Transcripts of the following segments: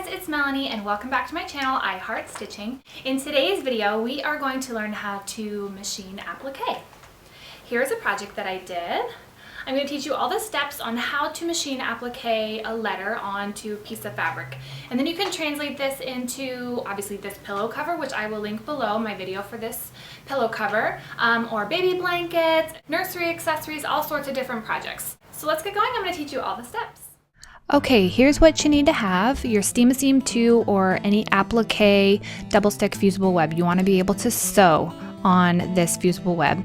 guys, it's Melanie and welcome back to my channel, I Heart Stitching. In today's video, we are going to learn how to machine applique. Here's a project that I did. I'm going to teach you all the steps on how to machine applique a letter onto a piece of fabric. And then you can translate this into, obviously, this pillow cover, which I will link below my video for this pillow cover, or baby blankets, nursery accessories, all sorts of different projects. So let's get going. I'm going to teach you all the steps. Okay, here's what you need to have: your Steam 2 or any applique double stick fusible web. You want to be able to sew on this fusible web,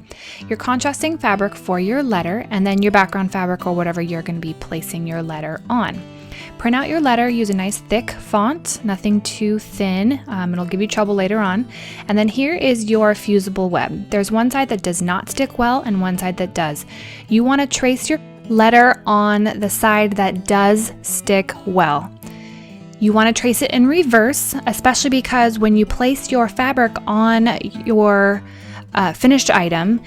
your contrasting fabric for your letter, and then your background fabric or whatever you're going to be placing your letter on. Print out your letter, use a nice thick font, nothing too thin, it'll give you trouble later on. And then here is your fusible web. There's one side that does not stick well and one side that does. You want to trace your letter on the side that does stick well. You want to trace it in reverse, especially because when you place your fabric on your finished item,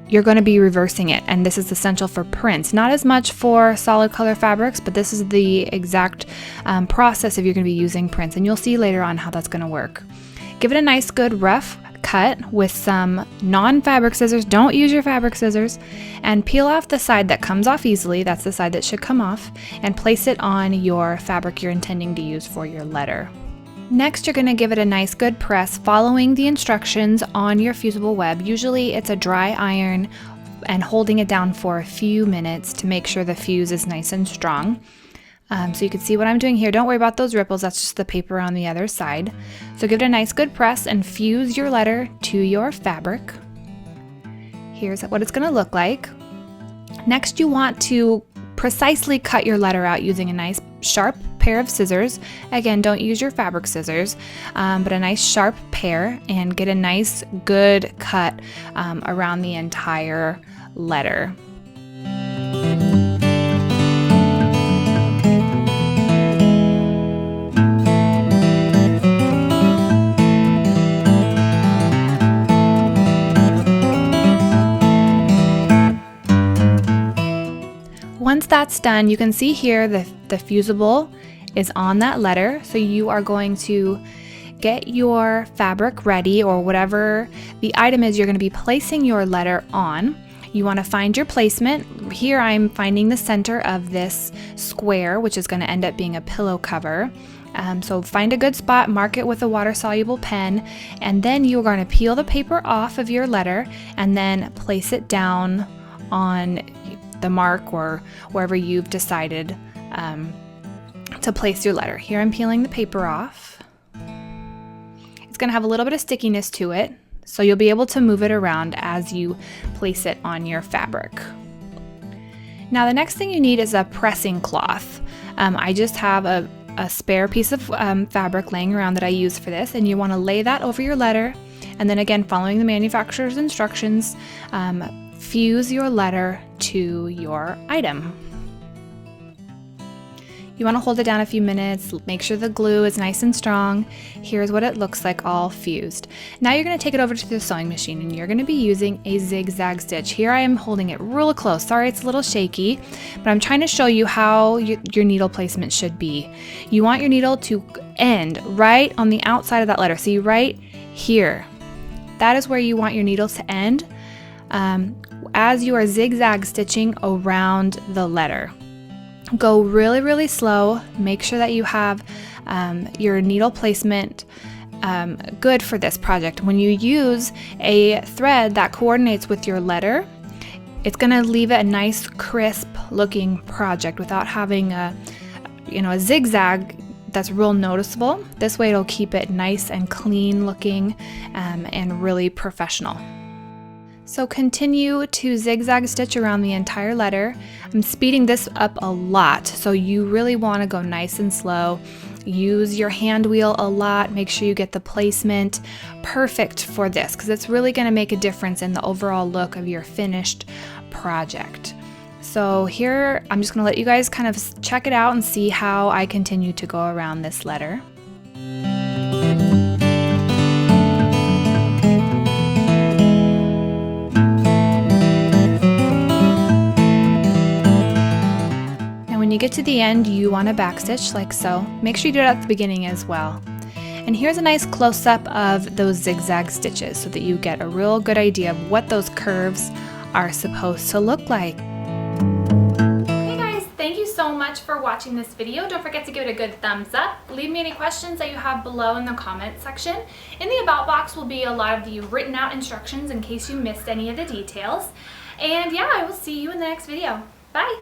you're going to be reversing it, and this is essential for prints. Not as much for solid color fabrics, but this is the exact process if you're going to be using prints, and you'll see later on how that's going to work. Give it a nice good rough cut with some non-fabric scissors. Don't use your fabric scissors, and peel off the side that comes off easily. That's the side that should come off, and place it on your fabric you're intending to use for your letter. Next, you're going to give it a nice good press following the instructions on your fusible web. Usually it's a dry iron and holding it down for a few minutes to make sure the fuse is nice and strong. So you can see what I'm doing here. Don't worry about those ripples, that's just the paper on the other side. So give it a nice good press and fuse your letter to your fabric. Here's what it's going to look like. Next, you want to precisely cut your letter out using a nice sharp pair of scissors. Again, don't use your fabric scissors, but a nice sharp pair, and get a nice good cut around the entire letter. Once that's done, you can see here the fusible is on that letter. So you are going to get your fabric ready, or whatever the item is you're going to be placing your letter on. You want to find your placement. Here I'm finding the center of this square, which is going to end up being a pillow cover. So find a good spot, mark it with a water-soluble pen, and then you're going to peel the paper off of your letter and then place it down on the mark or wherever you've decided to place your letter. Here I'm peeling the paper off. It's going to have a little bit of stickiness to it, so you'll be able to move it around as you place it on your fabric. Now the next thing you need is a pressing cloth. I just have a spare piece of fabric laying around that I use for this, and you want to lay that over your letter, and then again, following the manufacturer's instructions, fuse your letter to your item. You want to hold it down a few minutes, make sure the glue is nice and strong. Here's what it looks like all fused. Now you're going to take it over to the sewing machine, and you're going to be using a zigzag stitch. Here I am holding it real close. Sorry it's a little shaky, but I'm trying to show you how your needle placement should be. You want your needle to end right on the outside of that letter. See, right here. That is where you want your needle to end as you are zigzag stitching around the letter. Go really, really slow. Make sure that you have your needle placement good for this project. When you use a thread that coordinates with your letter, it's going to leave it a nice, crisp looking project without having a zigzag that's real noticeable. This way it'll keep it nice and clean looking and really professional. So continue to zigzag stitch around the entire letter. I'm speeding this up a lot, so you really want to go nice and slow. Use your hand wheel a lot. Make sure you get the placement perfect for this, because it's really going to make a difference in the overall look of your finished project. So here, I'm just going to let you guys kind of check it out and see how I continue to go around this letter. when you get to the end, you want to backstitch like so. Make sure you do it at the beginning as well. And here's a nice close-up of those zigzag stitches so that you get a real good idea of what those curves are supposed to look like. Okay guys, thank you so much for watching this video. Don't forget to give it a good thumbs up. Leave me any questions that you have below in the comment section. In the about box will be a lot of the written out instructions in case you missed any of the details. And yeah, I will see you in the next video. Bye!